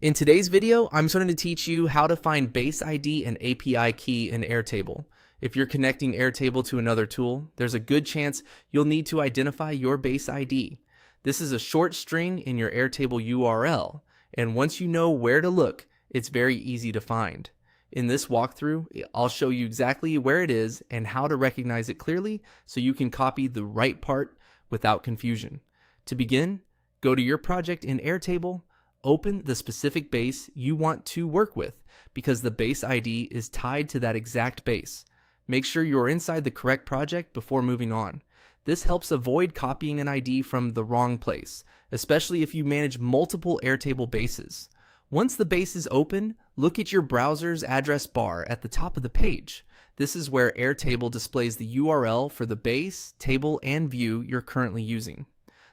In today's video, I'm going to teach you how to find base ID and API key in Airtable. If you're connecting Airtable to another tool, there's a good chance you'll need to identify your base ID. This is a short string in your Airtable URL, and once you know where to look, it's very easy to find. In this walkthrough, I'll show you exactly where it is and how to recognize it clearly so you can copy the right part without confusion. To begin, go to your project in Airtable. Open the specific base you want to work with because the base ID is tied to that exact base. Make sure you're inside the correct project before moving on. This helps avoid copying an ID from the wrong place, especially if you manage multiple Airtable bases. Once the base is open, look at your browser's address bar at the top of the page. This is where Airtable displays the URL for the base, table, and view you're currently using.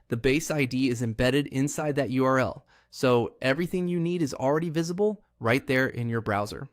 The base ID is embedded inside that URL. So everything you need is already visible right there in your browser.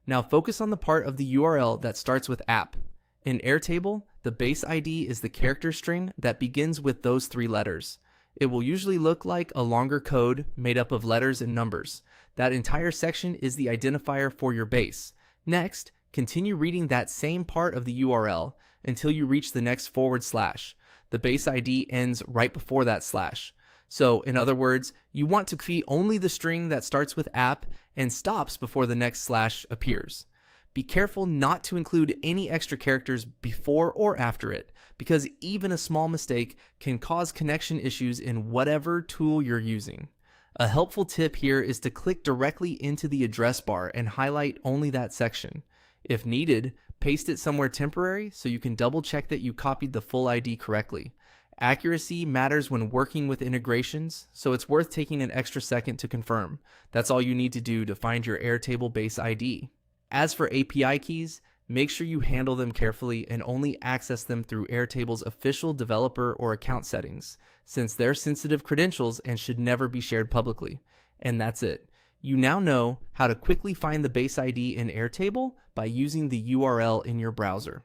Now focus on the part of the URL that starts with app. In Airtable, the base ID is the character string that begins with those 3 letters. It will usually look like a longer code made up of letters and numbers. That entire section is the identifier for your base. Next, continue reading that same part of the URL until you reach the next /. The base ID ends right before that slash. So, in other words, you want to key only the string that starts with app and stops before the next slash appears. Be careful not to include any extra characters before or after it, because even a small mistake can cause connection issues in whatever tool you're using. A helpful tip here is to click directly into the address bar and highlight only that section. If needed, paste it somewhere temporary so you can double check that you copied the full ID correctly. Accuracy matters when working with integrations, so it's worth taking an extra second to confirm. That's all you need to do to find your Airtable base ID. As for API keys, make sure you handle them carefully and only access them through Airtable's official developer or account settings, since they're sensitive credentials and should never be shared publicly. And that's it. You now know how to quickly find the base ID in Airtable by using the URL in your browser.